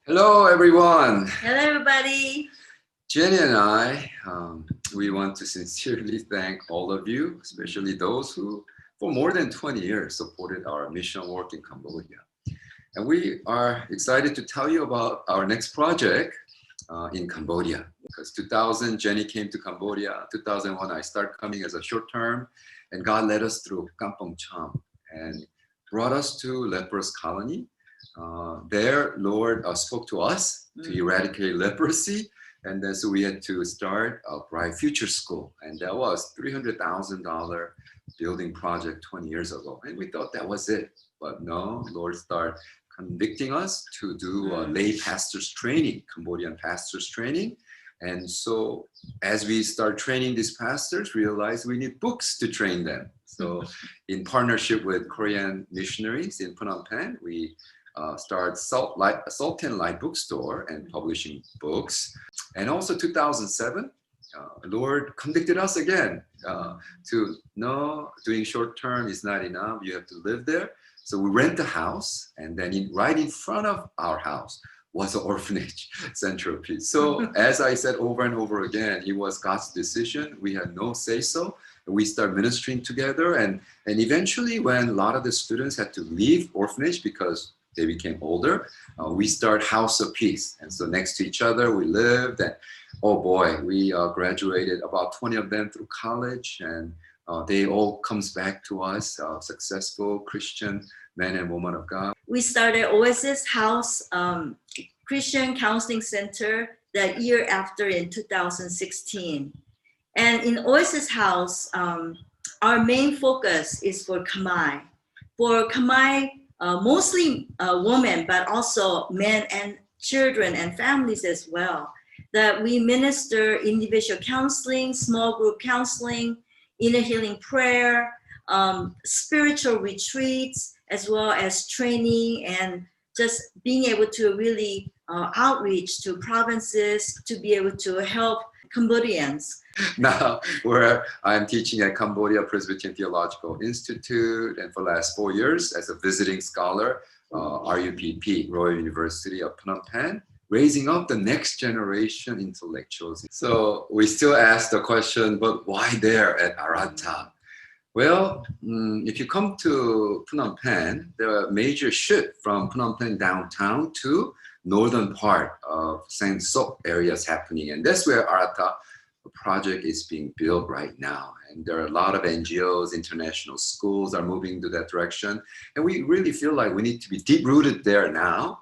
Hello, everyone. Hello, everybody. Jenny and I, we want to sincerely thank all of you, especially those who, for more than 20 years, supported our mission work in Cambodia. And we are excited to tell you about our next project in Cambodia. Because 2000, Jenny came to Cambodia. 2001, I started coming as a short term. And God led us through Kampong Cham and brought us to leprous colony. There, Lord spoke to us to eradicate leprosy. And then so we had to start a Bright Future School. And that was $300,000 building project 20 years ago. And we thought that was it. But no, Lord started convicting us to do lay pastors training, Cambodian pastors training. And so as we start training these pastors, realize we need books to train them. So in partnership with Korean missionaries in Phnom Penh, we start Salt and Light bookstore and publishing books. And also 2007, Lord convicted us again to no, doing short term is not enough. You have to live there. So we rent a house, and then right in front of our house was an orphanage center of peace. So as I said over and over again, it was God's decision. We had no say so. We started ministering together, and eventually when a lot of the students had to leave orphanage because they became older, we start House of Peace. And so next to each other, we lived, and oh boy, we graduated about 20 of them through college, and they all comes back to us, successful Christian men and women of God. We started Oasis House Christian Counseling Center the year after in 2016. And in Oasis House, our main focus is for Khmer. For Khmer, mostly women, but also men and children and families as well. That we minister individual counseling, small group counseling, inner healing prayer, spiritual retreats, as well as training and just being able to really outreach to provinces to be able to help Cambodians. Now, where I'm teaching at Cambodia Presbyterian Theological Institute, and for the last 4 years as a visiting scholar, RUPP, Royal University of Phnom Penh, raising up the next generation intellectuals. So we still ask the question, but why there at Arata? Well, if you come to Phnom Penh, there are major shift from Phnom Penh downtown to northern part of Saint Sok areas happening. And that's where Arata project is being built right now. And there are a lot of NGOs, international schools are moving to that direction. And we really feel like we need to be deep rooted there now.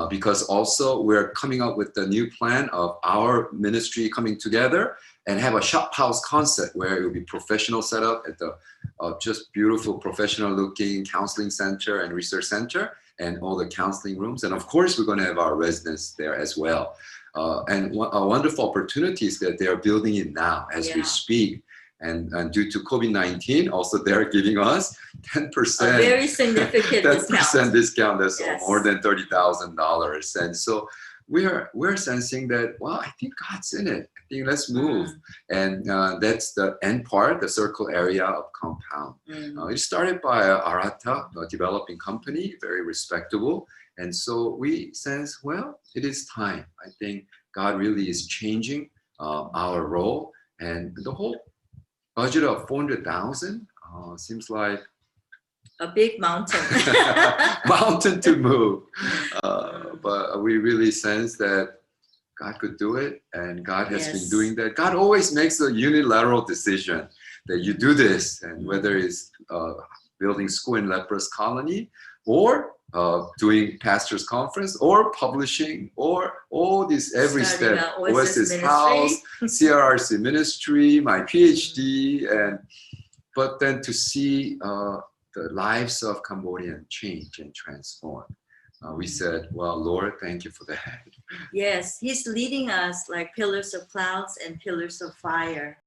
Because also we're coming up with the new plan of our ministry coming together and have a shop house concept where it will be professional setup at the just beautiful professional looking counseling center and research center and all the counseling rooms. And of course, we're going to have our residents there as well. And a wonderful opportunities that they are building it now as we speak. And due to COVID-19, also they're giving us 10%. A very significant 10% discount. That's more than $30,000. And so we're sensing that, well, I think God's in it. I think let's move. And that's the end part, the circle area of compound. It started by Arata, a developing company, very respectable. And so we sense, well, it is time. I think God really is changing our role, and the whole budget of 400,000 seems like a big mountain. Mountain to move. But we really sense that God could do it, and God has been doing that. God always makes a unilateral decision that you do this, and whether it's building school in leprous colony, or doing pastors conference, or publishing, or all this every step. Oasis House, CRRC ministry, my PhD, but then to see the lives of Cambodians change and transform. We said, well, Lord, thank you for that. Yes, he's leading us like pillars of clouds and pillars of fire.